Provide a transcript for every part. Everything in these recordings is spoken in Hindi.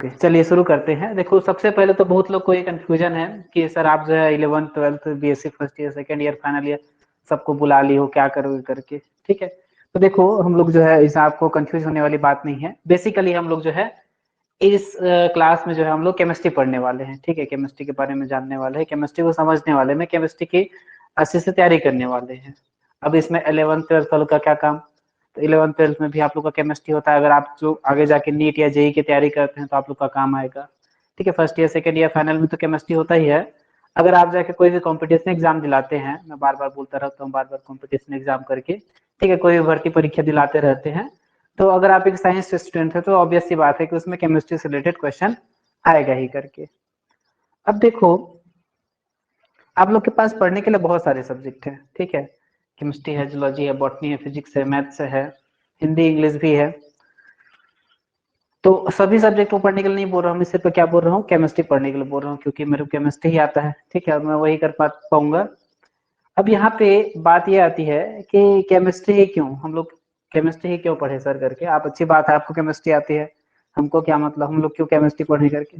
नमस्ते। चलिए शुरू करते हैं। देखो सबसे पहले तो बहुत लोग को ये कंफ्यूजन है कि सर आप जो है 11th 12th BSc first year second year final year सबको बुला ली हो, क्या करोगे करके। ठीक है, तो देखो हम लोग जो है इस आपको कंफ्यूज होने वाली बात नहीं है। बेसिकली हम लोग जो है इस क्लास में जो है हम लोग केमिस्ट्री पढ़ने वाले हैं। ठीक है, केमिस्ट्री के बारे में जानने वाले हैं, केमिस्ट्री को समझने वाले हैं, केमिस्ट्री की अच्छे से तैयारी करने वाले हैं। अब इसमें 11th 12th वालों का क्या काम, तो 11th 12th में भी आप लोग का केमिस्ट्री होता है। अगर आप जो आगे जाके नीट या जेई की तैयारी करते हैं तो आप लोग का काम आएगा। ठीक है, first year second year final में तो केमिस्ट्री होता ही है। अगर आप जाके कोई भी कॉम्पिटिशन एग्जाम दिलाते हैं, मैं बार बार बोलता रहता हूँ, बार बार कॉम्पिटिशन एग्जाम करके, ठीक है, कोई भी भर्ती परीक्षा दिलाते रहते हैं, तो अगर आप एक साइंस स्टूडेंट है तो ऑब्वियस सी बात है कि उसमें केमिस्ट्री से रिलेटेड क्वेश्चन आएगा ही करके। अब देखो आप लोग के पास पढ़ने के लिए बहुत सारे सब्जेक्ट हैं। ठीक है, केमिस्ट्री है, जूलॉजी है, बॉटनी है, फिजिक्स है, मैथ्स है, हिंदी इंग्लिश भी है। तो सभी सब्जेक्ट को पढ़ने के लिए नहीं बोल रहा हूँ, मैं सिर्फ क्या बोल रहा हूँ, केमिस्ट्री पढ़ने के लिए बोल रहा हूँ, क्योंकि मेरे को केमिस्ट्री ही आता है। ठीक है, मैं वही कर पाऊंगा। अब यहाँ पे बात ये आती है कि केमिस्ट्री ही क्यों, हम लोग केमिस्ट्री ही क्यों पढ़े सर करके। आप अच्छी बात है, आपको केमिस्ट्री आती है, हमको क्या मतलब, हम लोग क्यों केमिस्ट्री पढ़े करके।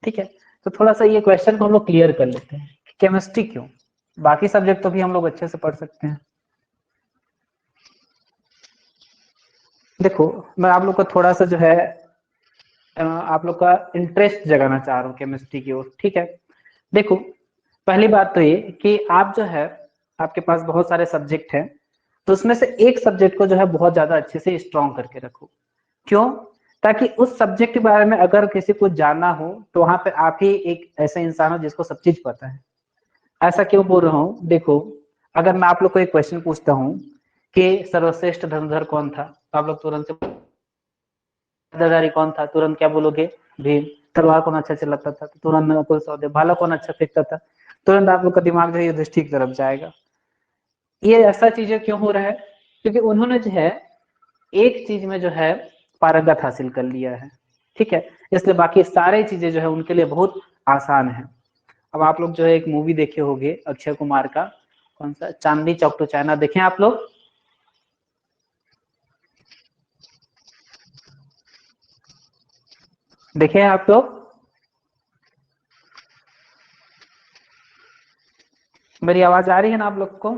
ठीक है, तो थोड़ा सा ये क्वेश्चन को हम लोग क्लियर कर लेते हैं, केमिस्ट्री क्यों, बाकी सब्जेक्ट तो भी हम लोग अच्छे से पढ़ सकते हैं। देखो मैं आप लोग को थोड़ा सा जो है आप लोग का इंटरेस्ट जगाना चाह रहा हूँ केमिस्ट्री की ओर। ठीक है, देखो पहली बात तो ये कि आप जो है आपके पास बहुत सारे सब्जेक्ट हैं, तो उसमें से एक सब्जेक्ट को जो है बहुत ज्यादा अच्छे से स्ट्रॉन्ग करके रखो। क्यों, ताकि उस सब्जेक्ट के बारे में अगर किसी को जानना हो तो वहां पे आप ही एक ऐसा इंसान हो जिसको सब चीज पता है। ऐसा क्यों बोल रहा हूँ, देखो अगर मैं आप लोग को एक क्वेश्चन पूछता हूँ कि सर्वश्रेष्ठ धनुर्धर कौन था, तो आप लोग तुरंत से गदाधारी कौन था, तुरंत क्या बोलोगे, भीम। तलवार कौन अच्छा चलाता था, तो तुरंत नकुल सहदेव। भाला कौन अच्छा फेंकता था, तुरंत आप लोग का दिमाग जो है युधिष्ठिर की तरफ जाएगा। ये ऐसा चीजें क्यों हो रहा है, क्योंकि उन्होंने जो है एक चीज में जो है पारंगत हासिल कर लिया है। ठीक है, इसलिए बाकी सारी चीजें जो है उनके लिए बहुत आसान है। अब आप लोग जो है एक मूवी देखे होंगे अक्षय कुमार का, कौन सा, चांदनी चौक टू चाइना, देखे आप लोग, देखे आप लोग, मेरी आवाज आ रही है ना आप लोग को।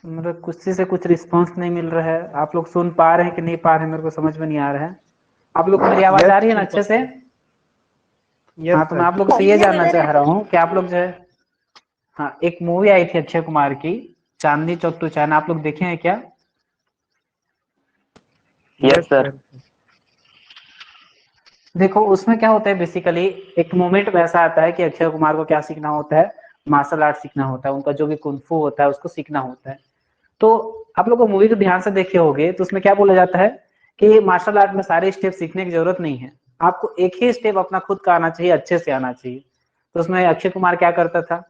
मतलब कुछ से कुछ रिस्पांस नहीं मिल रहा है, आप लोग सुन पा रहे हैं कि नहीं पा रहे हैं, मेरे को समझ में नहीं आ रहा है। आप लोग को मेरी आवाज आ रही है ना अच्छे से। हाँ, तो मैं आप लोग से ये जानना चाह रहा हूँ कि आप लोग जो है, हाँ एक मूवी आई थी अक्षय कुमार की, चांदनी चौक टू चाइना, आप लोग देखे हैं क्या। Yes sir. देखो उसमें क्या होता है, बेसिकली एक मोमेंट वैसा आता है कि अक्षय कुमार को क्या सीखना होता है, मार्शल आर्ट सीखना होता है, उनका जो भी कुंफू होता है उसको सीखना होता है। तो आप लोग को मूवी को ध्यान से देखे होंगे तो उसमें क्या बोला जाता है कि मार्शल आर्ट में सारे स्टेप सीखने की जरूरत नहीं है, आपको एक ही स्टेप अपना खुद का आना चाहिए, अच्छे से आना चाहिए। तो उसमें अक्षय कुमार क्या करता था,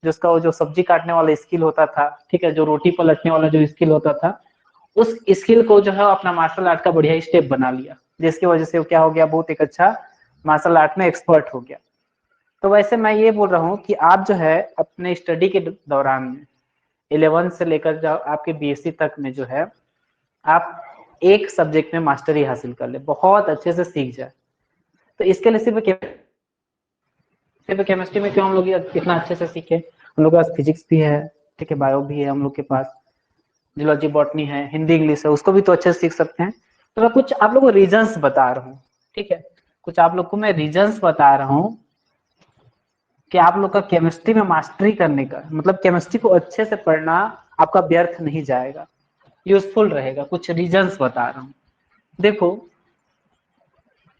जिसका वो जो सब्जी काटने वाला स्किल होता था, ठीक है, जो रोटी पलटने वाला जो स्किल होता था, उस स्किल को जो है अपना मार्शल आर्ट का बढ़िया स्टेप बना लिया, जिसकी वजह से वो क्या हो गया, बहुत एक अच्छा मार्शल आर्ट में एक्सपर्ट हो गया। तो वैसे मैं ये बोल रहा हूँ कि आप जो है अपने स्टडी के दौरान में 11 से लेकर जो आपके बीएससी तक में जो है आप एक सब्जेक्ट में मास्टरी हासिल कर ले, बहुत अच्छे से सीख जाए। तो इसके लिए सिर्फ केमिस्ट्री में क्यों हम लोग इतना अच्छे से सीखे, हम लोग के पास फिजिक्स भी है, ठीक है, बायो भी है, हम लोग के पास जूलॉजी बॉटनी है, हिंदी इंग्लिश है, उसको भी तो अच्छे से सीख सकते हैं। तो मैं कुछ आप लोगों को रीजंस बता रहा हूँ। ठीक है, कुछ आप लोग को मैं रीजंस बता रहा हूँ कि आप लोग का केमिस्ट्री में मास्टरी करने का मतलब केमिस्ट्री को अच्छे से पढ़ना आपका व्यर्थ नहीं जाएगा, यूजफुल रहेगा। कुछ रीजंस बता रहा हूँ। देखो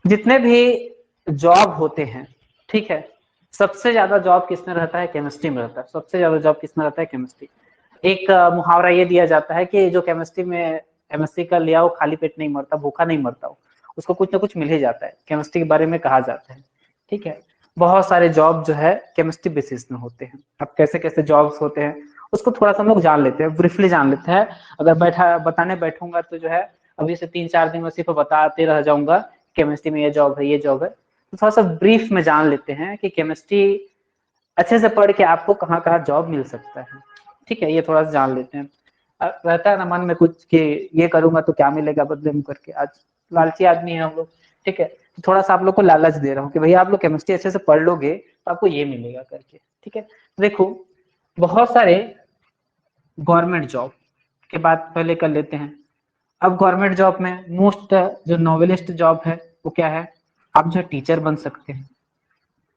जितने भी जॉब होते हैं, ठीक है, सबसे ज्यादा जॉब किसमें रहता है, केमिस्ट्री में रहता है। सबसे ज्यादा जॉब किसमें रहता है, केमिस्ट्री। एक मुहावरा ये दिया जाता है कि जो केमिस्ट्री में एमएससी कर लिया वो खाली पेट नहीं मरता, भूखा नहीं मरता, हो उसको कुछ ना कुछ मिल ही जाता है, केमिस्ट्री के बारे में कहा जाता है। ठीक है, बहुत सारे जॉब जो है केमिस्ट्री बेसिस में होते हैं। अब कैसे कैसे जॉब्स होते हैं उसको थोड़ा सा हम लोग जान लेते हैं, ब्रीफली जान लेते हैं। अगर बताने बैठूंगा तो जो है अभी से 3-4 दिन में सिर्फ बताते रह जाऊंगा, केमिस्ट्री में ये जॉब है, ये जॉब है। तो थोड़ा सा ब्रीफ में जान लेते हैं कि केमिस्ट्री अच्छे से पढ़ के आपको कहाँ कहाँ जॉब मिल सकता है। ठीक है, ये थोड़ा सा जान लेते हैं। रहता है ना मन में कुछ कि ये करूंगा तो क्या मिलेगा बदले में करके, आज लालची आदमी है हम लोग, ठीक है। तो थोड़ा सा आप लोग को लालच दे रहा हूँ कि भैया आप लोग केमिस्ट्री अच्छे से पढ़ लोगे तो आपको ये मिलेगा करके, ठीक है। देखो बहुत सारे गवर्नमेंट जॉब के बात पहले कर लेते हैं। अब गवर्नमेंट जॉब में मोस्ट जो नॉवेलिस्ट जॉब है वो क्या है, आप जो टीचर बन सकते हैं।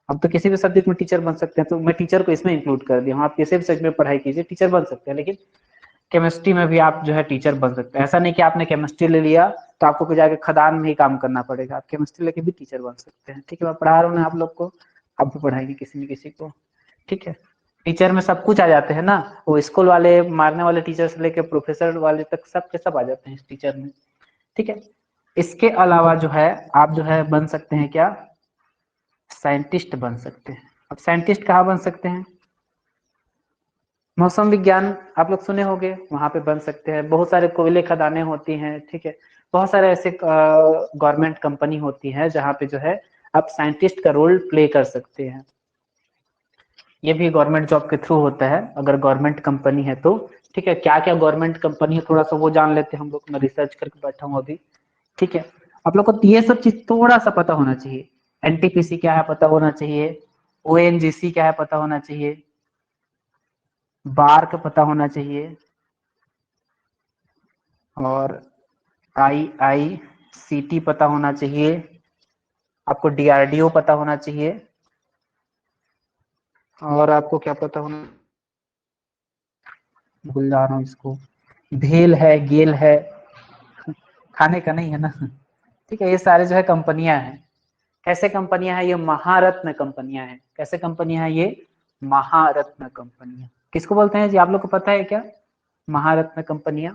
अब तो किसी भी सब्जेक्ट में टीचर बन सकते हैं, तो मैं टीचर को इसमें इंक्लूड कर दिया हूँ, आप किसी भी सब्जेक्ट में पढ़ाई कीजिए टीचर बन सकते हैं। लेकिन केमिस्ट्री में भी आप जो है टीचर बन सकते हैं। ऐसा नहीं कि आपने केमिस्ट्री ले लिया तो आपको जाके खदान में ही काम करना पड़ेगा, आप केमिस्ट्री लेके भी टीचर बन सकते हैं, ठीक है। मैं पढ़ा रहा हूँ आप लोग को, आप भी पढ़ाएंगे किसी न किसी को, ठीक है। टीचर में सब कुछ आ जाते हैं ना, वो स्कूल वाले मारने वाले टीचर से लेके प्रोफेसर वाले तक सब के सब आ जाते हैं इस टीचर में, ठीक है। इसके अलावा जो है आप जो है बन सकते हैं क्या, साइंटिस्ट बन सकते हैं। अब साइंटिस्ट कहाँ बन सकते हैं, मौसम विज्ञान आप लोग सुने होंगे, वहां पे बन सकते हैं। बहुत सारे कोयले खदानें होती हैं, ठीक है। बहुत सारे ऐसे गवर्नमेंट कंपनी होती है जहाँ पे जो है आप साइंटिस्ट का रोल प्ले कर सकते हैं। ये भी गवर्नमेंट जॉब के थ्रू होता है अगर गवर्नमेंट कंपनी है तो, ठीक है। क्या क्या गवर्नमेंट कंपनी है थोड़ा सा वो जान लेते हैं हम लोग, मैं रिसर्च करके बैठा हूँ अभी, ठीक है। आप लोग को ये सब चीज थोड़ा सा पता होना चाहिए। एनटीपीसी क्या है पता होना चाहिए, ओएनजीसी क्या है पता होना चाहिए, बार्क पता होना चाहिए, और आईआईसीटी पता होना चाहिए, आपको डीआरडीओ पता होना चाहिए, और आपको क्या पता होना, भूल जा रहा हूँ इसको, भेल है, गेल है, खाने का नहीं है ना, ठीक है। ये सारे जो है कंपनियां हैं। कैसे कंपनियां हैं ये, महारत्न कंपनियां हैं। कैसे कंपनियां हैं ये, महारत्न कंपनियां। किसको बोलते हैं जी, आप लोग को पता है क्या, महारत्न कंपनियां।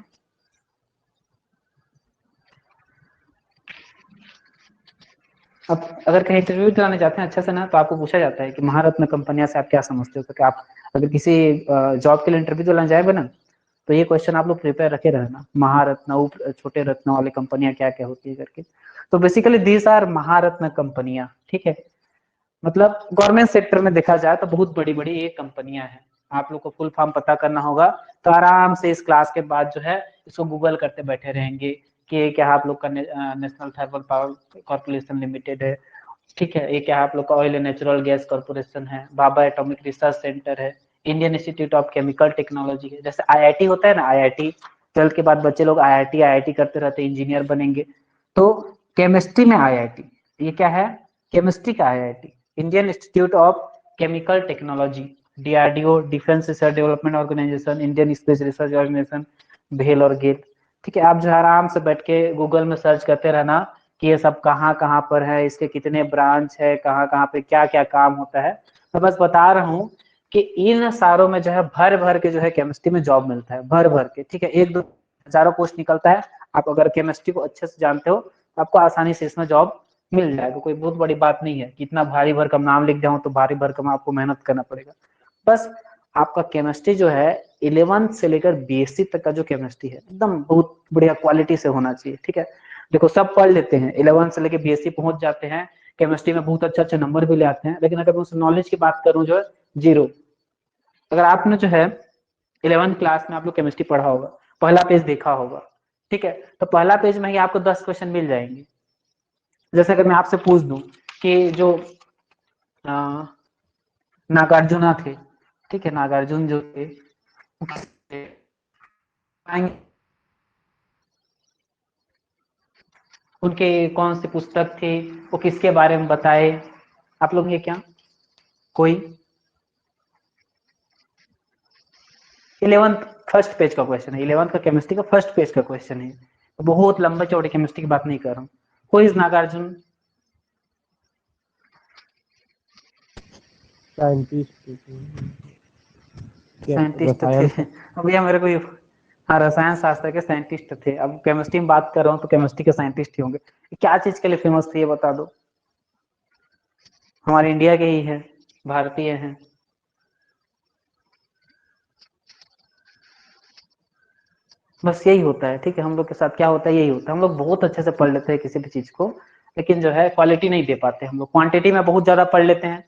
अब अगर कहीं इंटरव्यू दिलाने जाते हैं अच्छा से ना, तो आपको पूछा जाता है कि महारत्न कंपनियां से आप क्या समझते हो, तो क्या आप अगर किसी जॉब के लिए इंटरव्यू दिलाने जाएगा ना, तो ये क्वेश्चन आप लोग प्रिपेयर रखे रहना, महारत्न छोटे रत्न वाली कंपनियां क्या क्या होती है करके। तो बेसिकली दीज आर महारत्न कंपनियां, ठीक है। मतलब गवर्नमेंट सेक्टर में देखा जाए तो बहुत बड़ी बड़ी ये कंपनियां हैं। आप लोग को फुल फॉर्म पता करना होगा तो आराम से इस क्लास के बाद जो है इसको गूगल करते बैठे रहेंगे कि क्या आप लोग का national thermal power corporation limited है, ठीक है। ये क्या आप लोग का oil and natural gas corporation है, भाभा एटॉमिक रिसर्च सेंटर है, Indian Institute of Chemical technology है। जैसे आईआईटी होता है ना, आईआईटी 12th के बाद बच्चे लोग आईआईटी आईआईटी करते रहते हैं, इंजीनियर बनेंगे। तो केमिस्ट्री में आईआईटी, ये क्या है, केमिस्ट्री का IIT, Indian Institute of Chemical Technology, DRDO, Defence Research Development Organisation, Indian Space Research Organisation, भेल और गेल, ठीक है। आप जो आराम से बैठ के गूगल में सर्च करते रहना कि ये सब कहाँ कहाँ पर है, इसके कितने ब्रांच है, कहाँ कहाँ पे क्या क्या काम होता है। मैं बस बता रहा हूँ कि इन सारों में जो है भर भर के जो है केमिस्ट्री में जॉब मिलता है, भर भर के, ठीक है। एक दो हजारों पोस्ट निकलता है, आप अगर केमिस्ट्री को अच्छे से जानते हो तो आपको आसानी से इसमें जॉब मिल जाएगा। कोई बहुत बड़ी बात नहीं है कि इतना भारी भरकम नाम लिख जाऊं तो भारी भरकम आपको मेहनत करना पड़ेगा। बस आपका केमिस्ट्री जो है 11th से लेकर बीएससी तक का जो केमिस्ट्री है एकदम बहुत बढ़िया क्वालिटी से होना चाहिए, ठीक है। देखो सब पढ़ लेते हैं 11th से लेकर बीएससी पहुंच जाते हैं, केमिस्ट्री में बहुत अच्छे अच्छे नंबर भी ले आते हैं, लेकिन अगर मैं उस नॉलेज की बात करूं जो है जीरो। अगर आपने जो है 11th क्लास में आप लोग केमिस्ट्री पढ़ा होगा, पहला पेज देखा होगा, ठीक है। तो पहला पेज में ही आपको 10 क्वेश्चन मिल जाएंगे। जैसे अगर मैं आपसे पूछ दूं कि जो नागार्जुना थे, ठीक है, नागार्जुन जो थे उनके कौन सी पुस्तक थी, वो किसके बारे में बताए, आप लोग ये क्या, कोई 11th फर्स्ट पेज का क्वेश्चन है, 11th का केमिस्ट्री का फर्स्ट पेज का क्वेश्चन है। तो बहुत लंबे चौड़े केमिस्ट्री की बात नहीं कर रहा हूँ। कोई इज नागार्जुन, साइंटिस्ट थे। भैया मेरे को हाँ रसायन शास्त्र के साइंटिस्ट थे। अब केमिस्ट्री में बात कर रहा हूँ तो केमिस्ट्री के साइंटिस्ट ही होंगे। क्या चीज के लिए फेमस थे ये बता दो, हमारे इंडिया के ही है, भारतीय हैं। बस यही होता है, ठीक है। हम लोग के साथ क्या होता है, यही होता है, हम लोग बहुत अच्छे से पढ़ लेते हैं किसी भी चीज को, लेकिन जो है क्वालिटी नहीं दे पाते हम लोग। क्वांटिटी में बहुत ज्यादा पढ़ लेते हैं,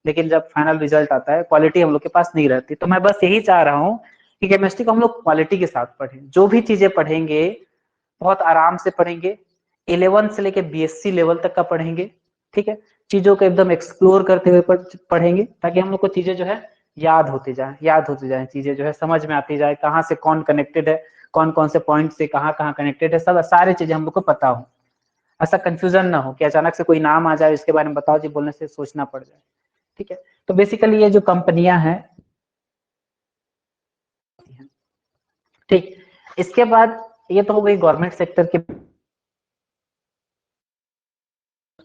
लेकिन जब फाइनल रिजल्ट आता है क्वालिटी हम लोग के पास नहीं रहती। तो मैं बस यही चाह रहा हूँ कि केमिस्ट्री को हम लोग क्वालिटी के साथ पढ़ें, जो भी चीजें पढ़ेंगे बहुत आराम से पढ़ेंगे, 11 से लेके बीएससी लेवल तक का पढ़ेंगे, ठीक है, चीजों को एकदम एक्सप्लोर करते हुए पढ़ेंगे, ताकि हम लोग को चीजें जो है याद होती जाए चीजें जो है समझ में आती जाए, कहाँ से कौन कनेक्टेड है, कौन कौन से पॉइंट से कहाँ कहाँ कनेक्टेड है, सब सारी चीजें हम लोग को पता हो, ऐसा कंफ्यूजन ना हो कि अचानक से कोई नाम आ जाए इसके बारे में बताओ जी बोलने से सोचना पड़ जाए, ठीक है। तो बेसिकली ये जो कंपनियां हैं, ठीक, इसके बाद ये तो हो गई गवर्नमेंट सेक्टर के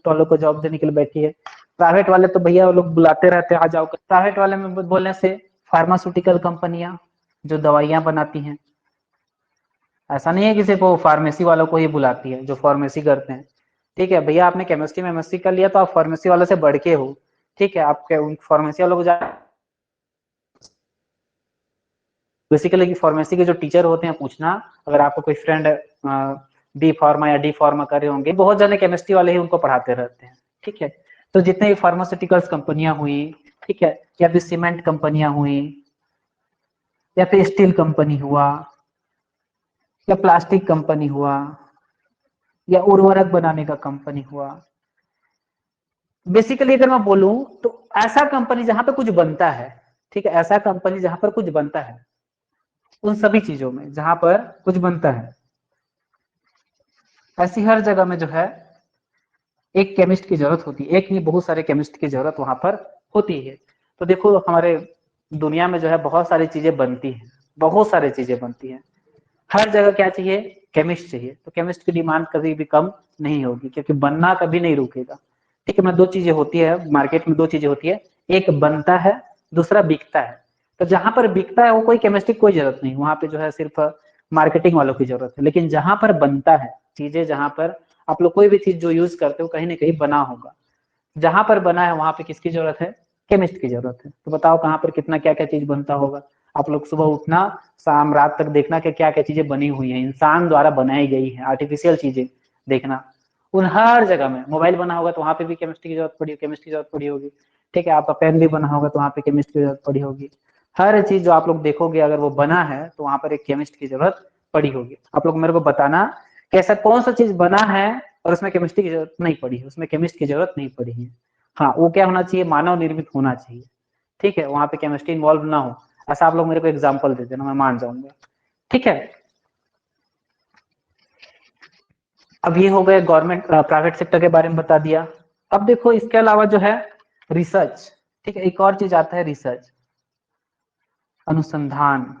वालों को जॉब देने के लिए बैठी है। प्राइवेट वाले तो भैया वो लोग बुलाते रहते हैं आ जाओ, प्राइवेट वाले में बोलने से फार्मास्यूटिकल कंपनियां जो दवाइयां बनाती हैं, ऐसा नहीं है कि सिर्फ वो फार्मेसी वालों को ही बुलाती है जो फार्मेसी करते हैं, ठीक है भैया आपने केमिस्ट्री में एमएससी कर लिया तो आप फार्मेसी वालों से बढ़ के हो, ठीक है, आपके फार्मेसी वालों को बेसिकली फार्मेसी के जो टीचर होते हैं पूछना, अगर आपको कोई फ्रेंड बी फार्मा या डी फार्मा कर रहे होंगे, बहुत ज्यादा केमिस्ट्री वाले ही उनको पढ़ाते रहते हैं, ठीक है। तो जितने भी फार्मास्यूटिकल्स कंपनियां हुई, ठीक है, या फिर सीमेंट कंपनियां हुई, या फिर स्टील कंपनी हुआ, या प्लास्टिक कंपनी हुआ, या उर्वरक बनाने का कंपनी हुआ, बेसिकली अगर मैं बोलूं तो ऐसा कंपनी जहां पे कुछ बनता है, ठीक है, ऐसा कंपनी जहां पर कुछ बनता है, उन सभी चीजों में जहां पर कुछ बनता है, ऐसी हर जगह में जो है एक केमिस्ट की जरूरत होती है, एक नहीं बहुत सारे केमिस्ट की जरूरत वहां पर होती है। तो देखो हमारे दुनिया में जो है बहुत सारी चीजें बनती हैं, बहुत सारी चीजें बनती हैं, हर जगह क्या चाहिए, केमिस्ट चाहिए, तो केमिस्ट की डिमांड कभी भी कम नहीं होगी, क्योंकि बनना कभी नहीं रुकेगा, ठीक है। मैं दो चीजें होती है मार्केट में, दो चीजें होती है, एक बनता है, दूसरा बिकता है। तो जहां पर बिकता है वो कोई केमिस्ट्री की कोई जरूरत नहीं, वहां पे जो है सिर्फ मार्केटिंग वालों की जरूरत है, लेकिन जहां पर बनता है चीजें, जहां पर आप लोग कोई भी चीज जो यूज करते हो कहीं ना कहीं बना होगा, जहां पर बना है वहां पे किसकी जरूरत है, केमिस्ट की जरूरत है। तो बताओ कहाँ पर कितना क्या क्या चीज बनता होगा, आप लोग सुबह उठना शाम रात तक देखना कि क्या क्या चीजें बनी हुई हैं, इंसान द्वारा बनाई गई है आर्टिफिशियल चीजें देखना, उन हर जगह में मोबाइल बना होगा तो वहां पे भी केमिस्ट्री की जरूरत पड़ी, केमिस्ट्री की जरूरत पड़ी होगी, ठीक है, आपका पेन भी बना होगा तो वहां पे केमिस्ट्री की जरूरत पड़ी होगी, हर चीज जो आप लोग देखोगे अगर वो बना है तो वहां पर एक केमिस्ट की जरूरत पड़ी होगी। आप लोग मेरे को बताना कि ऐसा कौन सा चीज बना है और उसमें केमिस्ट्री की जरूरत नहीं पड़ी है, उसमें केमिस्ट की जरूरत नहीं पड़ी है। हाँ वो क्या होना चाहिए, मानव निर्मित होना चाहिए, ठीक है, वहां पे केमिस्ट्री इन्वॉल्व ना हो, ऐसा आप लोग मेरे को एग्जांपल दे देना, मैं मान जाऊंगा, ठीक है। अब ये हो गए गवर्नमेंट प्राइवेट सेक्टर के बारे में बता दिया। अब देखो इसके अलावा जो है रिसर्च, ठीक है, एक और चीज आता है रिसर्च, अनुसंधान।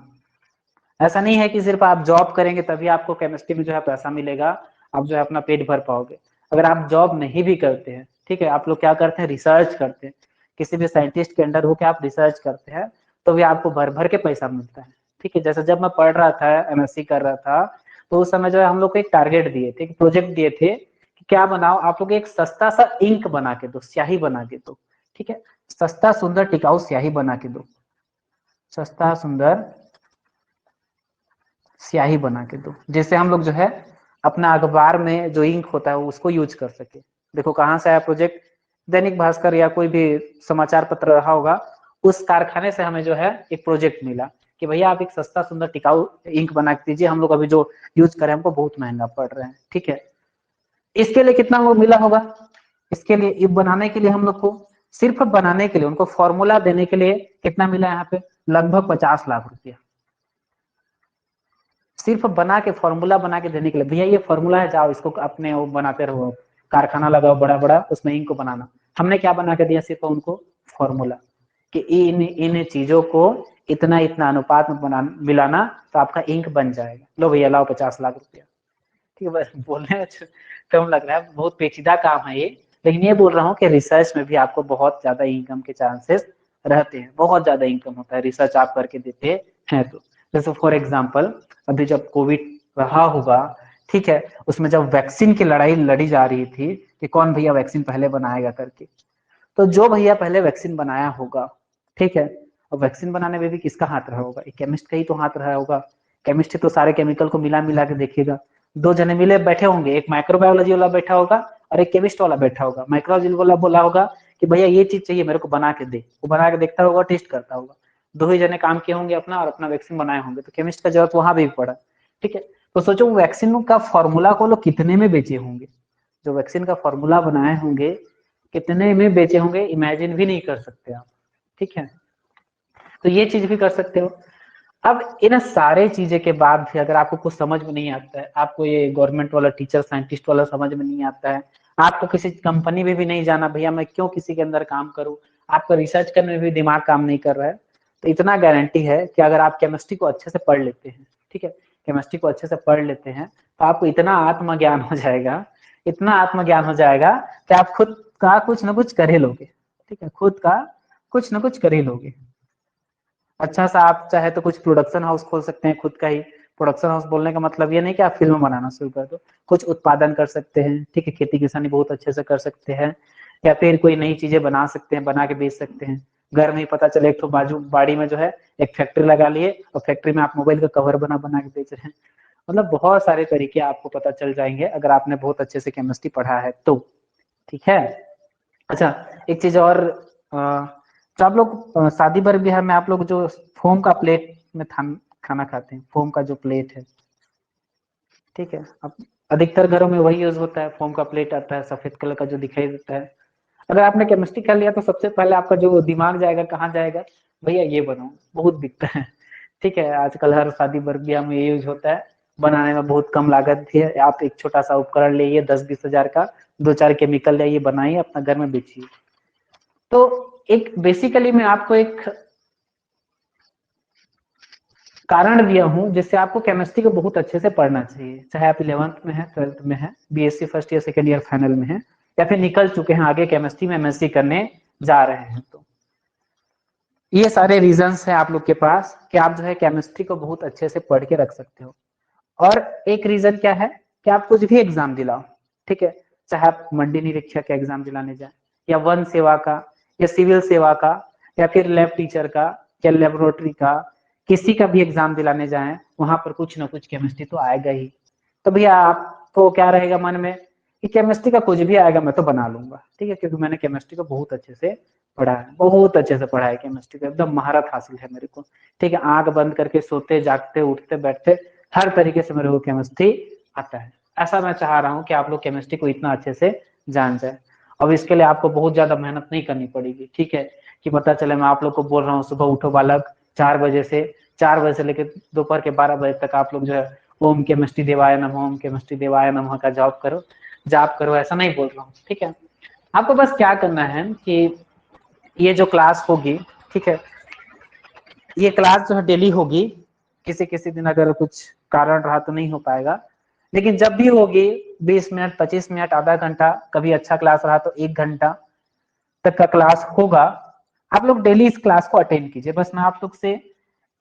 ऐसा नहीं है कि सिर्फ आप जॉब करेंगे तभी आपको केमिस्ट्री में जो है पैसा मिलेगा, आप जो है अपना पेट भर पाओगे। अगर आप जॉब नहीं भी करते हैं, ठीक है, आप लोग क्या करते हैं, रिसर्च करते हैं, किसी भी साइंटिस्ट के अंडर होकर आप रिसर्च करते हैं, तो भी आपको भर भर के पैसा मिलता है, ठीक है। जैसे जब मैं पढ़ रहा था एमएससी कर रहा था, तो उस समय जो है हम लोग को एक टारगेट दिए थे, प्रोजेक्ट दिए थे कि क्या बनाओ, आप लोग एक सस्ता सा इंक बना के दो, स्याही बना के दो, ठीक है, सस्ता सुंदर टिकाऊ स्याही बना के दो, सस्ता सुंदर स्याही बना के दो, जिससे हम लोग जो है अपना अखबार में जो इंक होता है उसको यूज कर सके। देखो कहाँ से आया प्रोजेक्ट, दैनिक भास्कर या कोई भी समाचार पत्र रहा होगा, उस कारखाने से हमें जो है एक प्रोजेक्ट मिला कि भैया आप एक सस्ता सुंदर टिकाऊ इंक बना के दीजिए, हम लोग अभी जो यूज करें हमको बहुत महंगा पड़ रहा है, ठीक है। इसके लिए कितना वो मिला होगा, इसके लिए बनाने के लिए हम लोग को, सिर्फ बनाने के लिए उनको फॉर्मूला देने के लिए कितना मिला यहाँ पे, लगभग 50 लाख रुपया, सिर्फ बना के फॉर्मूला बना के देने के लिए, भैया ये फॉर्मूला है जाओ इसको अपने वो बनाते रहो, कारखाना लगाओ बड़ा बड़ा उसमें इंक को बनाना। हमने क्या बना के दिया, सिर्फ उनको फॉर्मूला कि इन इन चीजों को इतना इतना अनुपात में बना मिलाना तो आपका इंक बन जाएगा, लो भैया लाओ 50 लाख रुपया, ठीक है। बस बोलने में कम लग रहा है, बहुत पेचीदा काम है ये, लेकिन ये बोल रहा हूँ कि रिसर्च में भी आपको बहुत ज्यादा इनकम के चांसेस रहते हैं, बहुत ज्यादा इनकम होता है रिसर्च आप करके देते हैं तो। जैसे फॉर एग्जाम्पल अभी जब कोविड रहा होगा, ठीक है, उसमें जब वैक्सीन की लड़ाई लड़ी जा रही थी कि कौन भैया वैक्सीन पहले बनाएगा करके, तो जो भैया पहले वैक्सीन बनाया होगा, ठीक है, और वैक्सीन बनाने में भी किसका हाथ रहा होगा, एक केमिस्ट का ही तो हाथ रहा होगा। केमिस्ट तो सारे केमिकल को मिला मिला के देखेगा, दो जने मिले बैठे होंगे, एक माइक्रोबायोलॉजी वाला बैठा होगा और एक केमिस्ट वाला बैठा होगा। माइक्रोबायोलॉजी वाला बोला होगा कि भैया ये चीज चाहिए मेरे को बना के दे, वो बना के देखता होगा, टेस्ट करता होगा, दो ही जने काम किए होंगे अपना और अपना वैक्सीन बनाए होंगे, तो केमिस्ट का जरूरत वहां भी पड़ा। ठीक है, तो सोचो वो वैक्सीन का फॉर्मूला को लोग कितने में बेचे होंगे, जो वैक्सीन का फॉर्मूला बनाए होंगे कितने में बेचे होंगे, इमेजिन भी नहीं कर सकते आप। ठीक है, तो ये चीज भी कर सकते हो। अब इन सारे चीजें के बाद भी अगर आपको कुछ समझ में नहीं आता है, आपको ये गवर्नमेंट वाला टीचर साइंटिस्ट वाला समझ में नहीं आता है, आपको किसी कंपनी में भी नहीं जाना, भैया मैं क्यों किसी के अंदर काम करूं, आपका रिसर्च करने में भी दिमाग काम नहीं कर रहा है, तो इतना गारंटी है कि अगर आप केमिस्ट्री को अच्छे से पढ़ लेते हैं, ठीक है, केमिस्ट्री को अच्छे से पढ़ लेते हैं, तो आपको इतना आत्मज्ञान हो जाएगा, इतना आत्मज्ञान हो जाएगा कि आप खुद का कुछ ना कुछ कर ही लोगे। ठीक है, खुद का कुछ ना कुछ कर ही लोगे। अच्छा सा आप चाहे तो कुछ प्रोडक्शन हाउस खोल सकते हैं खुद का ही। प्रोडक्शन हाउस बोलने का मतलब ये नहीं कि आप फिल्म बनाना शुरू कर दो, कुछ उत्पादन कर सकते हैं। ठीक है, खेती किसानी बहुत अच्छे से कर सकते हैं, या फिर कोई नई चीजें बना सकते हैं, बना के बेच सकते हैं। घर में ही पता चले, एक तो बाजू बाड़ी में जो है एक फैक्ट्री लगा लिए और फैक्ट्री में आप मोबाइल का कवर बना बना के बेच रहे हैं। मतलब बहुत सारे तरीके आपको पता चल जाएंगे अगर आपने बहुत अच्छे से केमिस्ट्री पढ़ा है तो। ठीक है, अच्छा एक चीज और, तो आप लोग शादी भर ब्याह में आप लोग जो फोम का प्लेट में खाना खाते हैं, फोम का जो प्लेट है, ठीक है, अब अधिकतर घरों में वही यूज होता है, फोम का प्लेट आता है सफेद कलर का जो दिखाई देता है। अगर आपने केमिस्ट्री कर लिया तो सबसे पहले आपका जो दिमाग जाएगा कहाँ जाएगा, भैया ये बनाओ, बहुत बिकता है। ठीक है, आजकल हर शादी भर ब्याह में ये यूज होता है, बनाने में बहुत कम लागत भी है, आप एक छोटा सा उपकरण लेइए 10-20 हजार का, दो चार केमिकल लाइए, बनाइए, अपना घर में बेचिए। तो एक बेसिकली मैं आपको एक कारण दिया हूं जिससे आपको केमिस्ट्री को बहुत अच्छे से पढ़ना चाहिए, चाहे आप 11th में है, 12th में है, BSc first year second year final में है, या फिर निकल चुके हैं आगे केमिस्ट्री में एमएससी करने जा रहे हैं। तो ये सारे रीजंस हैं आप लोग के पास कि आप जो है केमिस्ट्री को बहुत अच्छे से पढ़ के रख सकते हो। और एक रीजन क्या है कि आप कुछ भी एग्जाम दिलाओ, ठीक है, चाहे आप मंडी निरीक्षक का एग्जाम दिलाने जाए, या वन सेवा का, या सिविल सेवा का, या फिर लैब टीचर का, या लेबोरेटरी का, किसी का भी एग्जाम दिलाने जाए, वहां पर कुछ ना कुछ केमिस्ट्री तो आएगा ही। तो भैया आपको क्या रहेगा मन में कि केमिस्ट्री का कुछ भी आएगा मैं तो बना लूंगा। ठीक है, क्योंकि मैंने केमिस्ट्री को बहुत अच्छे से पढ़ा है, बहुत अच्छे से पढ़ा है केमिस्ट्री को, एकदम महारत हासिल है मेरे को। ठीक है, आंख बंद करके सोते जागते उठते बैठते हर तरीके से मेरे को केमिस्ट्री आता है। ऐसा मैं चाह रहा हूँ कि आप लोग केमिस्ट्री को इतना अच्छे से जान जाए। अब इसके लिए आपको बहुत ज्यादा मेहनत नहीं करनी पड़ेगी। ठीक है, कि पता चले मैं आप लोग को बोल रहा हूँ सुबह उठो बालक 4 बजे से, 4 बजे से लेकर दोपहर के 12 बजे तक आप लोग जो है ओम केमिस्ट्री देवाय नमः, ओम केमिस्ट्री देवाय नमः का जाप करो, ऐसा नहीं बोल रहा हूँ। ठीक है, आपको बस क्या करना है कि ये जो क्लास होगी, ठीक है, ये क्लास जो है डेली होगी, किसी किसी दिन अगर कुछ कारण रहा तो नहीं हो पाएगा, लेकिन जब भी होगी 20 मिनट 25 मिनट आधा घंटा, कभी अच्छा क्लास रहा तो 1 घंटा तक का क्लास होगा। आप लोग डेली इस क्लास को अटेंड कीजिए। बस मैं आप लोग से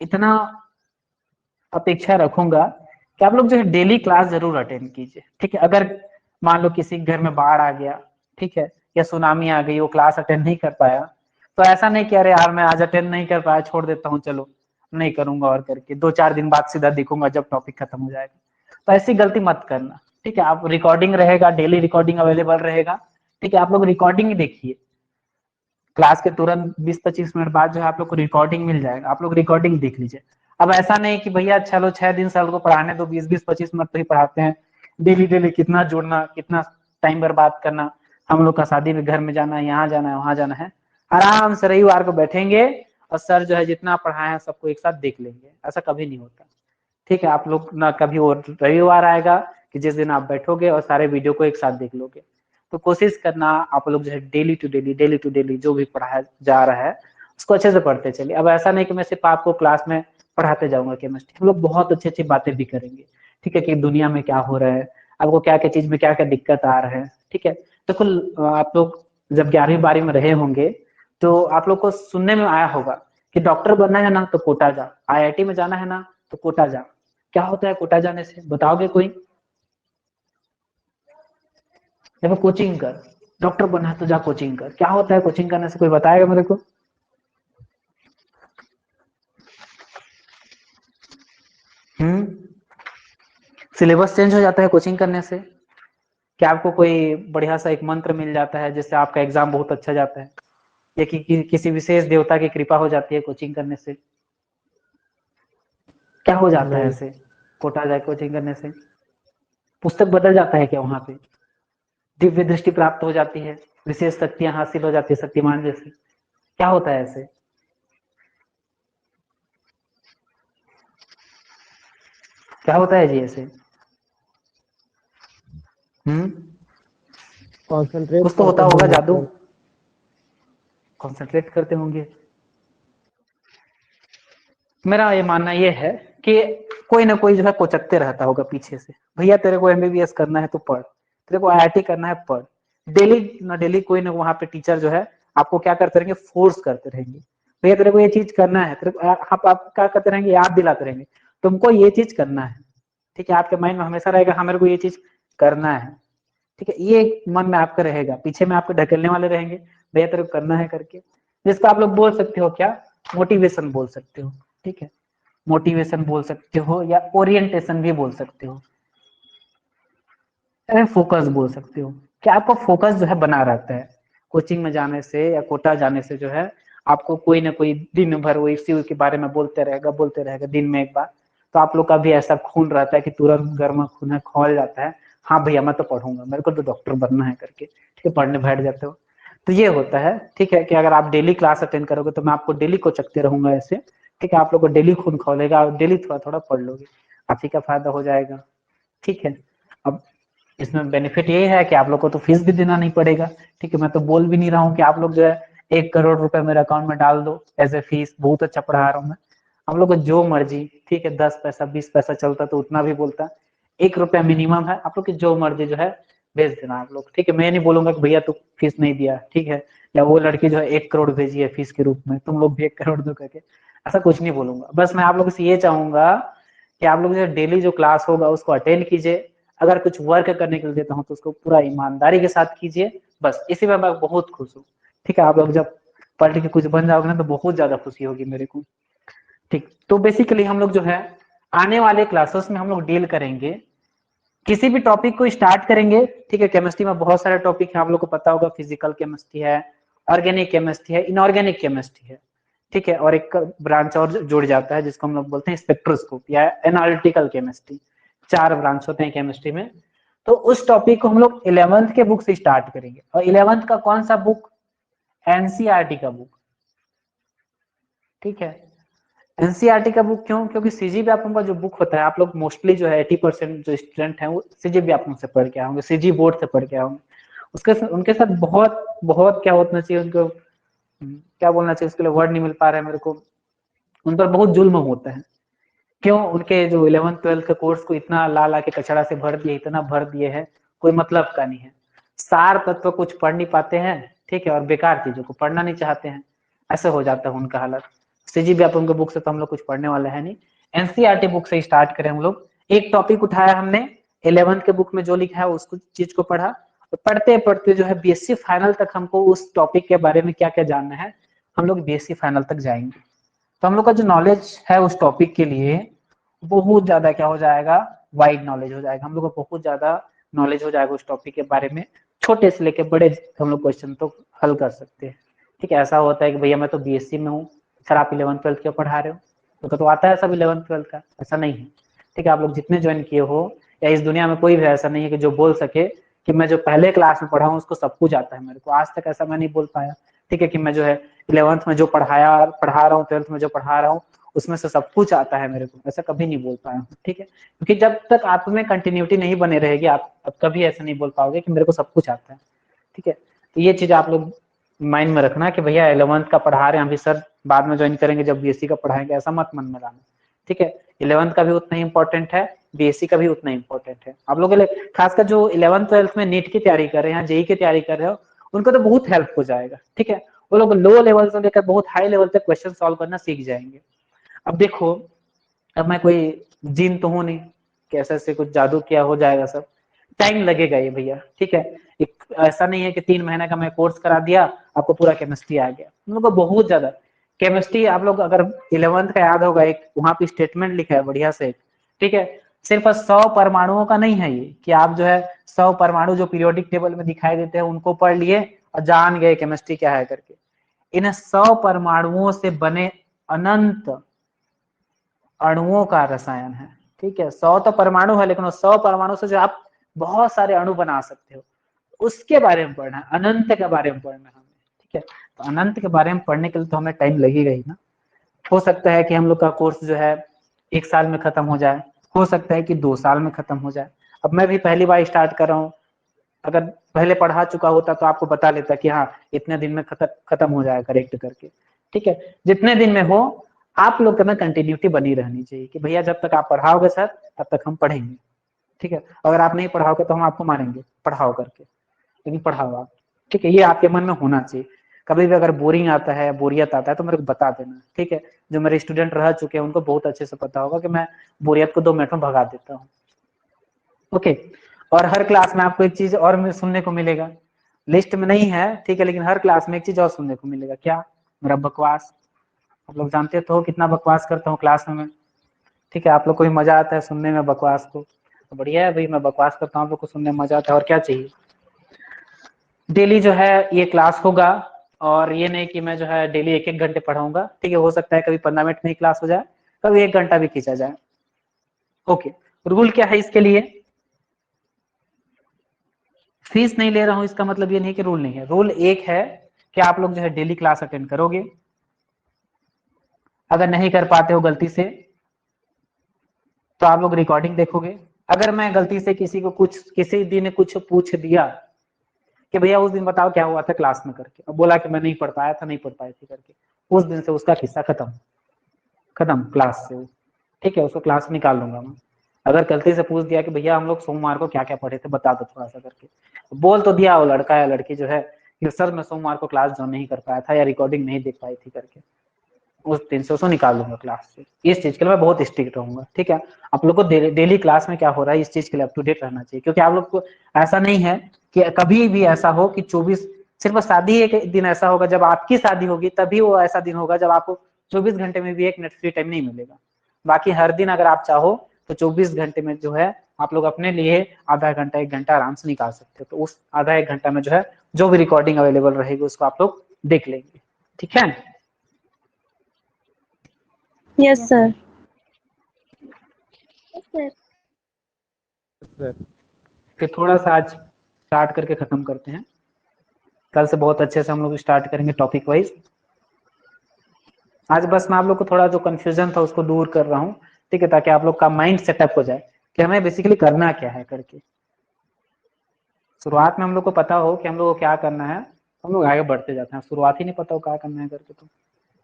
इतना अपेक्षा रखूंगा कि आप लोग जो है डेली क्लास जरूर अटेंड कीजिए। ठीक है, अगर मान लो किसी घर में बाढ़ आ गया, ठीक है, या सुनामी आ गई, वो क्लास अटेंड नहीं कर पाया, तो ऐसा नहीं कि अरे यार मैं आज अटेंड नहीं कर पाया छोड़ देता हूँ, चलो नहीं करूंगा, और करके 2-4 दिन बाद सीधा देखूंगा जब टॉपिक खत्म हो जाएगा। तो ऐसी गलती मत करना। ठीक है, आप रिकॉर्डिंग रहेगा, डेली रिकॉर्डिंग अवेलेबल रहेगा। ठीक है, आप लोग रिकॉर्डिंग ही देखिए, क्लास के तुरंत 20-25 मिनट बाद जो है आप लोग को रिकॉर्डिंग मिल जाएगा, आप लोग रिकॉर्डिंग देख लीजिए। अब ऐसा नहीं कि भैया चलो 6 दिन साल को पढ़ाने दो, 20-20-25 मिनट तो ही पढ़ाते हैं, डेली डेली कितना जुड़ना, कितना टाइम बर्बाद करना। हम लोग का शादी में घर में जाना है, यहाँ जाना है, वहां जाना है, आराम से रविवार को बैठेंगे और सर जो है जितना पढ़ाए हैं सबको एक साथ देख लेंगे। ऐसा कभी नहीं होता। ठीक है, आप लोग ना कभी वो रविवार आएगा कि जिस दिन आप बैठोगे और सारे वीडियो को एक साथ देख लोगे। तो कोशिश करना आप लोग जो है डेली टू डेली जो भी पढ़ाया जा रहा है उसको अच्छे से पढ़ते चलिए। अब ऐसा नहीं कि मैं सिर्फ आपको क्लास में पढ़ाते जाऊंगा केमिस्ट्री, हम लोग बहुत अच्छी अच्छी बातें भी करेंगे। ठीक है, कि दुनिया में क्या हो रहा है, आपको क्या क्या चीज में क्या क्या दिक्कत आ रहा है। ठीक है, तो कुल आप लोग जब 11वीं 12वीं में रहे होंगे तो आप लोग को सुनने में आया होगा कि डॉक्टर बनना है ना तो कोटा जा, आईआईटी में जाना है ना तो कोटा जा। क्या होता है कोटा जाने से, बताओगे कोई? देखो कोचिंग कर, डॉक्टर बनना है तो जा कोचिंग कर। क्या होता है कोचिंग करने से, कोई बताएगा मेरे को? हम्म, सिलेबस चेंज हो जाता है कोचिंग करने से। क्या आपको कोई बढ़िया सा एक मंत्र मिल जाता है जिससे आपका एग्जाम बहुत अच्छा जाता है? या किसी विशेष देवता की कृपा हो जाती है कोचिंग करने से? क्या हो जाता है नहीं। ऐसे कोटा जाए कोचिंग करने से? पुस्तक बदल जाता है क्या वहां पे? दिव्य दृष्टि प्राप्त हो जाती है, विशेष शक्तियां हासिल हो जाती है शक्तिमान जैसी? क्या होता है ऐसे? क्या होता है जी ऐसे? हम्म, कॉन्सेंट्रेट कुछ तो होता करते होगा होंगे जादू, सर। कॉन्सेंट्रेट करते होंगे। मेरा ये मानना ये है कि कोई ना कोई जो है कोचकते रहता होगा पीछे से, भैया तेरे को एमबीबीएस करना है तो पढ़, तेरे को आईआईटी करना है पढ़। डेली ना डेली कोई ना वहां पे टीचर जो है आपको क्या करते रहेंगे, फोर्स करते रहेंगे, भैया तेरे को ये चीज करना है, तेरे को आप क्या करते रहेंगे, याद दिलाते रहेंगे तुमको ये चीज करना है। ठीक है, आपके माइंड में हमेशा रहेगा हाँ मेरे को ये चीज करना है। ठीक है, ये मन में आपका रहेगा, पीछे में आपको ढकेलने वाले रहेंगे भैया तेरे को करना है करके, जिसको आप लोग बोल सकते हो क्या, मोटिवेशन बोल सकते हो। ठीक है, मोटिवेशन बोल सकते हो या ओरिएंटेशन भी बोल सकते हो, फोकस बोल सकते हो कि आपका फोकस जो है बना रहता है कोचिंग में जाने से या कोटा जाने से जो है आपको कोई ना कोई दिन भर वो इसी के बारे में बोलते रहेगा दिन में एक बार। तो आप लोग का भी ऐसा खून रहता है कि तुरंत गर्म खून है खौल जाता है, हाँ भैया मैं तो पढ़ूंगा, मेरे को तो डॉक्टर बनना है करके, ठीक है, पढ़ने बैठ जाते हो। तो ये होता है, ठीक है, कि अगर आप डेली क्लास अटेंड करोगे तो मैं आपको डेली को चकते रहूंगा ऐसे, ठीक है, आप लोग को डेली खून खौलेगा, डेली थोड़ा थोड़ा पढ़ लोगे, आप ही का फायदा हो जाएगा। ठीक है, अब इसमें बेनिफिट ये है कि आप लोग को तो फीस भी देना नहीं पड़ेगा। ठीक है, मैं तो बोल भी नहीं रहा हूँ कि आप लोग जो है 1 करोड़ रुपए मेरे अकाउंट में डाल दो एज ए फीस, बहुत अच्छा पढ़ा रहा हूँ मैं। हम लोग को जो मर्जी, ठीक है, 10 पैसा 20 पैसा चलता तो उतना भी बोलता, 1 रुपया मिनिमम है, आप लोग की जो मर्जी जो है भेज देना आप लोग। ठीक है, मैं नहीं बोलूंगा कि भैया तू फीस नहीं दिया, ठीक है, या वो लड़की जो है 1 करोड़ भेजी है फीस के रूप में, तुम लोग भी 1 करोड़ दो करके, ऐसा कुछ नहीं बोलूंगा। बस मैं आप लोगों से ये चाहूंगा कि आप लोग जो डेली जो क्लास होगा उसको अटेंड कीजिए, अगर कुछ वर्क करने के लिए देता हूँ तो उसको पूरा ईमानदारी के साथ कीजिए, बस इसी में मैं बहुत खुश हूँ। ठीक है, आप लोग जब पढ़ लिख के कुछ बन जाओगे ना तो बहुत ज्यादा खुशी होगी मेरे को। ठीक, तो बेसिकली हम लोग जो है आने वाले क्लासेस में हम लोग डील करेंगे, किसी भी टॉपिक को स्टार्ट करेंगे। ठीक है, केमिस्ट्री में बहुत सारे टॉपिक है, आप लोग को पता होगा, फिजिकल केमिस्ट्री है, ऑर्गेनिक केमिस्ट्री है, इनऑर्गेनिक केमिस्ट्री है। ठीक है, और एक ब्रांच और जुड़ जाता है जिसको हम लोग बोलते हैं स्पेक्ट्रोस्कोप या एनालिटिकल केमिस्ट्री। 4 ब्रांच होते हैं केमिस्ट्री में। तो उस टॉपिक को हम लोग 11th के बुक से स्टार्ट करेंगे, और 11th का कौन सा बुक, एनसीईआरटी का बुक। ठीक है, एनसीईआरटी का बुक क्यों, क्योंकि सीजी आप लोगों का जो बुक होता है, आप लोग मोस्टली जो है 80% जो स्टूडेंट हैं वो सीजी आप लोग से पढ़ के आएंगे, सीजी बोर्ड से पढ़ के आएंगे। उसके उनके साथ बहुत बहुत क्या होना चाहिए उनको, क्या बोलना चाहिए उसके लिए वर्ड नहीं मिल पा रहा है मेरे को, उन पर बहुत जुल्म होता है। क्यों, उनके जो 11th 12th के कोर्स को इतना ला ला के कचड़ा से भर दिए, इतना भर दिए हैं, कोई मतलब का नहीं है, सार तत्व कुछ पढ़ नहीं पाते हैं। ठीक है, और बेकार चीजों को पढ़ना नहीं चाहते हैं, ऐसे हो जाता है उनका हालत। सीजी भी अपन के बुक से तो हम लोग कुछ पढ़ने वाले हैं नहीं, एनसीईआरटी बुक से स्टार्ट करें हम लोग। एक टॉपिक उठाया हमने 11th के बुक में जो लिखा है उसको चीज को पढ़ा, तो पढ़ते पढ़ते जो है बीएससी फाइनल तक हमको उस टॉपिक के बारे में क्या क्या जानना है, हम लोग बीएससी फाइनल तक जाएंगे। तो हम लोग का जो नॉलेज है उस टॉपिक के लिए बहुत ज्यादा क्या हो जाएगा, वाइड नॉलेज हो जाएगा, हम लोग को बहुत ज्यादा नॉलेज हो जाएगा उस टॉपिक के बारे में, छोटे से लेके बड़े हम लोग क्वेश्चन तो हल कर सकते हैं। ठीक है, ऐसा होता है कि भैया मैं तो बीएससी में हूँ, सर आप 11th 12th क्यों पढ़ा रहे हो, तो आता है सब 11th 12th का, ऐसा नहीं है। ठीक है, आप लोग जितने ज्वाइन किए हो, या इस दुनिया में कोई भी ऐसा नहीं है कि जो बोल सके कि मैं जो पहले क्लास में पढ़ा हूँ उसको सब कुछ आता है, मेरे को आज तक ऐसा मैं नहीं बोल पाया। ठीक है, कि मैं जो है 11th में जो पढ़ा रहा हूँ, 12th में जो पढ़ा रहा हूँ उसमें से सब कुछ आता है मेरे को, ऐसा कभी नहीं बोल पाया हूँ। ठीक है, क्योंकि जब तक आप में कंटिन्यूटी नहीं बने रहेगी आप कभी ऐसा नहीं बोल पाओगे कि मेरे को सब कुछ आता है। ठीक है, तो ये चीज आप लोग माइंड में रखना कि भैया 11th का पढ़ा रहे हैं अभी सर, बाद में ज्वाइन करेंगे जब बीएससी का पढ़ाएंगे, ऐसा मत मन में लाना। ठीक है, 11th का भी उतना ही इंपॉर्टेंट है, बीएससी का भी उतना इंपॉर्टेंट है। आप लोगों के लिए खासकर जो 11th 12th में नीट की तैयारी कर रहे हैं, जेई की तैयारी कर रहे हो, उनको तो बहुत हेल्प हो जाएगा। ठीक है, वो लोग लो लेवल से लेकर बहुत हाई लेवल तक क्वेश्चन सॉल्व करना सीख जाएंगे। अब देखो, अब मैं कोई जिन तो हूं नहीं कैसे से कुछ जादू किया हो जाएगा सब, टाइम लगेगा ये भैया। ठीक है, एक ऐसा नहीं है कि 3 महीने का मैं कोर्स करा दिया आपको पूरा केमिस्ट्री आ गया, हम लोग को बहुत ज्यादा केमिस्ट्री, आप लोग अगर 11th का याद होगा, एक वहां पे स्टेटमेंट लिखा है बढ़िया से। ठीक है, सिर्फ 100 परमाणुओं का नहीं है ये कि आप जो है 100 परमाणु जो पीरियोडिक टेबल में दिखाई देते हैं उनको पढ़ लिए और जान गए केमिस्ट्री क्या है करके। इन 100 परमाणुओं से बने अनंत अणुओं का रसायन है। ठीक है, 100 तो परमाणु है, लेकिन 100 परमाणु से जो आप बहुत सारे अणु बना सकते हो, उसके बारे में पढ़ना है, अनंत के बारे में पढ़ना है हमें। ठीक है, तो अनंत के बारे में पढ़ने के लिए तो हमें टाइम लगेगा ही ना। हो सकता है कि हम लोग का कोर्स जो है 1 साल में खत्म हो जाए, हो सकता है कि 2 साल में खत्म हो जाए। अब मैं भी पहली बार स्टार्ट कर रहा हूँ, अगर पहले पढ़ा चुका होता तो आपको बता लेता कि हाँ इतने दिन में खत्म हो जाएगा करेक्ट करके। ठीक है, जितने दिन में हो आप लोग में कंटिन्यूटी बनी रहनी चाहिए कि भैया जब तक आप पढ़ाओगे सर तब तक हम पढ़ेंगे। ठीक है, अगर आप नहीं पढ़ाओगे तो हम आपको मारेंगे, पढ़ाओ करके, लेकिन पढ़ाओ आप। ठीक है, ये आपके मन में होना चाहिए। कभी भी अगर बोरिंग आता है, बोरियत आता है तो मेरे को बता देना। ठीक है, जो मेरे स्टूडेंट रह चुके हैं उनको बहुत अच्छे से पता होगा कि मैं बोरियत को 2 मिनट में भगा देता हूँ। ओके, और हर क्लास में आपको एक चीज और सुनने को मिलेगा, लिस्ट में नहीं है, ठीक है, लेकिन हर क्लास में एक चीज और सुनने को मिलेगा, क्या? मेरा बकवास। आप लोग जानते तो हो कितना बकवास करता हूँ क्लास में। ठीक है, आप लोग को भी मजा आता है सुनने में बकवास को, तो बढ़िया है भाई, मैं बकवास करता हूँ, आप लोग को सुनने में मजा आता है, और क्या चाहिए। डेली जो है ये क्लास होगा, और ये नहीं कि मैं जो है डेली 1-1 घंटे पढ़ाऊंगा। ठीक है, हो सकता है कभी 15 मिनट में ही क्लास हो जाए, कभी 1 घंटा भी खींचा जाए। ओके, रूल क्या है इसके लिए? फीस नहीं ले रहा हूं इसका मतलब ये नहीं कि रूल नहीं है। रूल एक है कि आप लोग जो है डेली क्लास अटेंड करोगे। अगर नहीं कर पाते हो गलती से तो आप लोग रिकॉर्डिंग देखोगे। अगर मैं गलती से किसी को किसी दिन कुछ पूछ दिया कि भैया उस दिन बताओ क्या हुआ था क्लास में करके, अब बोला कि मैं नहीं पढ़ पाया था, नहीं पढ़ पाई थी करके, उस दिन से उसका किस्सा खत्म, खत्म क्लास से। ठीक है, उसको क्लास से निकाल लूंगा मैं। अगर गलती से पूछ दिया कि भैया हम लोग सोमवार को क्या क्या पढ़े थे बता दो थोड़ा सा करके, बोल तो दिया वो लड़का या लड़की जो है कि सर मैं सोमवार को क्लास ज्वाइन नहीं कर पाया था या रिकॉर्डिंग नहीं देख पाई थी करके, उस दिन से उसको निकाल दूंगा क्लास से। इस चीज के लिए मैं बहुत स्ट्रिक्ट रहूंगा। ठीक है, आप लोग को डेली क्लास में क्या हो रहा है इस चीज के लिए अप टू डेट रहना चाहिए, क्योंकि आप लोग को ऐसा नहीं है कि कभी भी ऐसा हो कि 24 सिर्फ शादी एक दिन ऐसा होगा जब आपकी शादी होगी, तभी वो ऐसा दिन होगा जब आपको 24 घंटे में भी 1 मिनट फ्री टाइम नहीं मिलेगा। बाकी हर दिन अगर आप चाहो तो 24 घंटे में जो है आप लोग अपने लिए आधा घंटा 1 घंटा आराम से निकाल सकते हो। तो उस आधा 1 घंटा में जो है जो भी रिकॉर्डिंग अवेलेबल रहेगी उसको आप लोग देख लेंगे। ठीक है, यस सर। फिर थोड़ा सा आज स्टार्ट करके खत्म करते हैं, कल से बहुत अच्छे से हम लोग स्टार्ट करेंगे टॉपिक वाइज। आज बस मैं आप लोग को थोड़ा जो कंफ्यूजन था उसको दूर कर रहा हूँ। ठीक है, ताकि आप लोग का माइंड सेटअप हो जाए कि हमें बेसिकली करना क्या है करके। शुरुआत में हम लोग को पता हो कि हम लोग को क्या करना है, हम लोग आगे बढ़ते जाते हैं। शुरुआत ही नहीं पता हो क्या करना है करके, तो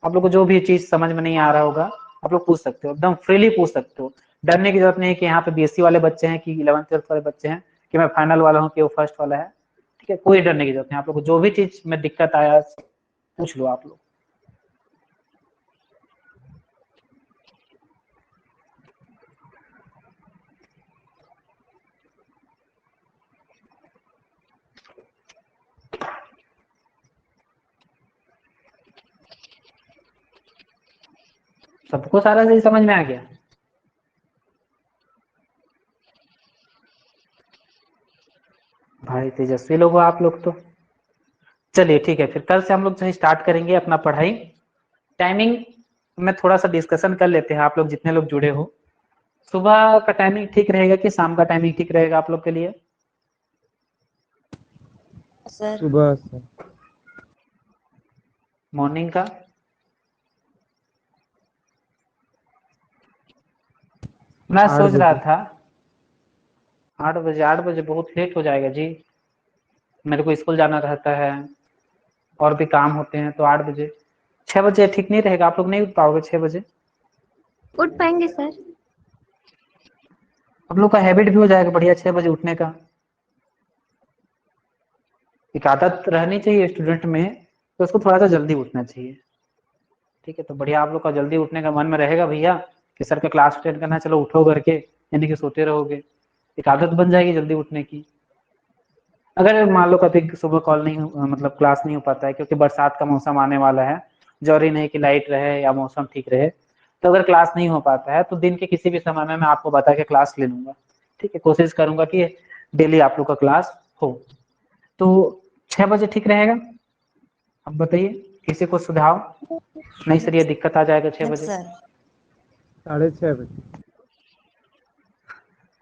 आप लोग को जो भी चीज समझ में नहीं आ रहा होगा आप लोग पूछ सकते हो, एकदम फ्रीली पूछ सकते हो। डरने की जरूरत नहीं है कि यहाँ पे बीएससी वाले बच्चे हैं कि 11th-12th वाले बच्चे हैं कि मैं फाइनल वाला हूँ कि वो फर्स्ट वाला है। ठीक है, कोई डरने की जरूरत नहीं। आप लोग को जो भी चीज में दिक्कत आया पूछ लो आप लोग। सबको सारा सही समझ में आ गया? भाई तेजस्वी लोग हो आप लोग तो। चलिए ठीक है, फिर कल से हम लोग जो है स्टार्ट करेंगे अपना पढ़ाई। टाइमिंग में थोड़ा सा डिस्कशन कर लेते हैं, आप लोग जितने लोग जुड़े हो। सुबह का टाइमिंग ठीक रहेगा कि शाम का टाइमिंग ठीक रहेगा आप लोग के लिए? सर सुबह से मॉर्निंग का? मैं 8 सोच रहा बजे। था 8 बजे। 8 बजे बहुत लेट हो जाएगा जी, मेरे को स्कूल जाना रहता है और भी काम होते हैं, तो 8 बजे। 6 बजे ठीक नहीं रहेगा? आप लोग नहीं उठ पाओगे 6 बजे? उठ पाएंगे सर। आप लोग का हैबिट भी हो जाएगा बढ़िया 6 बजे उठने का। एक आदत रहनी चाहिए स्टूडेंट में, तो उसको थोड़ा सा जल्दी उठना चाहिए। ठीक है, तो बढ़िया आप लोग का जल्दी उठने का मन में रहेगा भैया कि सर का क्लास अटेंड करना है, चलो उठो करके, यानी कि सोते रहोगे, एक आदत बन जाएगी जल्दी उठने की। अगर मान लो कभी सुबह कॉल नहीं मतलब क्लास नहीं हो पाता है क्योंकि बरसात का मौसम आने वाला है, जरूरी नहीं कि लाइट रहे या मौसम ठीक रहे, तो अगर क्लास नहीं हो पाता है तो दिन के किसी भी समय में मैं आपको बता के क्लास ले लूंगा। ठीक है, कोशिश करूंगा कि डेली आप लोग का क्लास हो। तो 6 बजे ठीक रहेगा? अब बताइए। किसी को सुझाव? नहीं सर, ये दिक्कत आ जाएगा 6 यस बजे। सर। 6:30 बजे।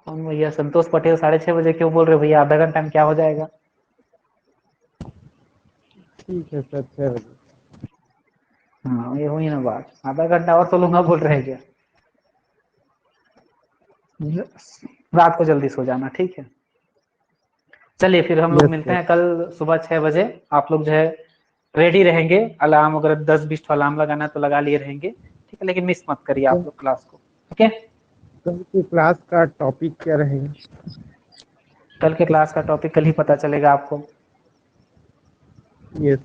कौन भैया? संतोष पटेल 6:30 बजे क्यों बोल रहे हो भैया? आधा घंटा में क्या हो जाएगा? ठीक है सर, 6 बजे। हाँ, ये हुई ना बात। आधा घंटा और तो लूंगा बोल रहे हैं क्या? रात को जल्दी सो जाना, ठीक है? चलिए फिर हम लोग यस मिलते सर। हैं कल सुबह 6 बजे। आप लोग जो है रेडी रहेंगे। अलार्म अगर 10-20 अलार्म लगाना है तो लगा लिए रहेंगे, ठीक है? लेकिन मिस मत करिए आप लोग क्लास को, ठीक है? कल की क्लास का टॉपिक क्या रहेगा? कल के क्लास का टॉपिक कल ही पता चलेगा आपको। यस।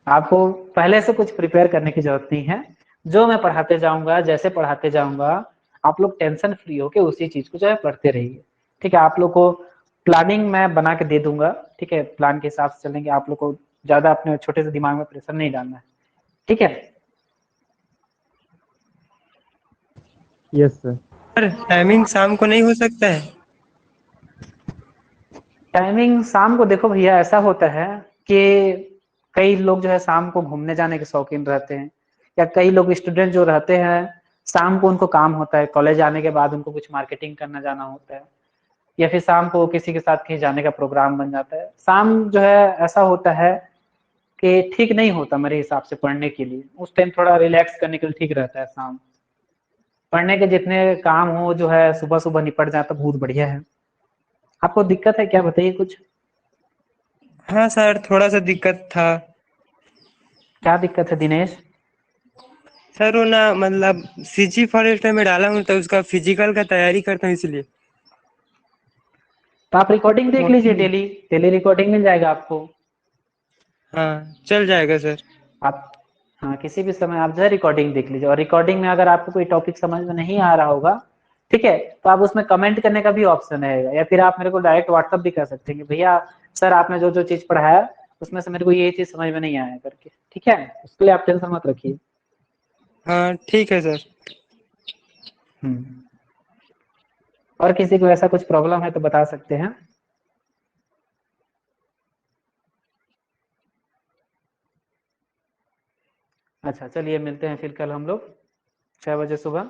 आपको पहले से कुछ प्रिपेयर करने की जरूरत नहीं है। जो मैं पढ़ाते जाऊंगा, जैसे पढ़ाते जाऊंगा, आप लोग टेंशन फ्री होके उसी चीज को जो है पढ़ते रहिए, ठीक है? आप लोग को प्लानिंग मैं बना के दे दूंगा, ठीक है? प्लान के हिसाब से चलेंगे। आप लोग को ज्यादा अपने छोटे से दिमाग में प्रेशर नहीं डालना है, ठीक है? Yes sir. सर टाइमिंग शाम को नहीं हो सकता है? टाइमिंग शाम को देखो भैया, ऐसा होता है कि कई लोग जो है शाम को घूमने जाने के शौकीन रहते हैं, या कई लोग स्टूडेंट जो रहते हैं शाम को उनको काम होता है, कॉलेज आने के बाद उनको कुछ मार्केटिंग करना जाना होता है, या फिर शाम को किसी के साथ कहीं जाने का प्रोग्राम बन जाता है। शाम जो है ऐसा होता है कि ठीक नहीं होता मेरे हिसाब से पढ़ने के लिए। उस टाइम थोड़ा रिलैक्स करने के लिए ठीक रहता है शाम। पढ़ने के जितने काम हो जो है सुबह सुबह निपट जाए तो बहुत बढ़िया है। आपको दिक्कत है क्या, बताइए कुछ? हाँ सर, थोड़ा सा दिक्कत था। क्या दिक्कत है दिनेश? सर वो ना मतलब सीजी फॉरेस्टर में डाला हूँ तो उसका फिजिकल का तैयारी करता हूँ इसलिए। तो आप रिकॉर्डिंग देख लीजिए, डेली डेली रिकॉर्डिंग मिल जाएगा आपको। हाँ चल जाएगा सर। आप हाँ, किसी भी समय आप जो है रिकॉर्डिंग देख लीजिए, और रिकॉर्डिंग में अगर आपको कोई टॉपिक समझ में नहीं आ रहा होगा, ठीक है, तो आप उसमें कमेंट करने का भी ऑप्शन रहेगा, या फिर आप मेरे को डायरेक्ट व्हाट्सअप भी कर सकते हैं कि भैया सर आपने जो जो चीज पढ़ाया उसमें से मेरे को ये चीज समझ में नहीं आया करके, ठीक है? उसके लिए आप टेंशन मत रखिए। हाँ ठीक है सर। हम्म। और किसी को ऐसा कुछ प्रॉब्लम है तो बता सकते हैं। अच्छा चलिए, मिलते हैं फिर कल हम लोग 6 बजे सुबह।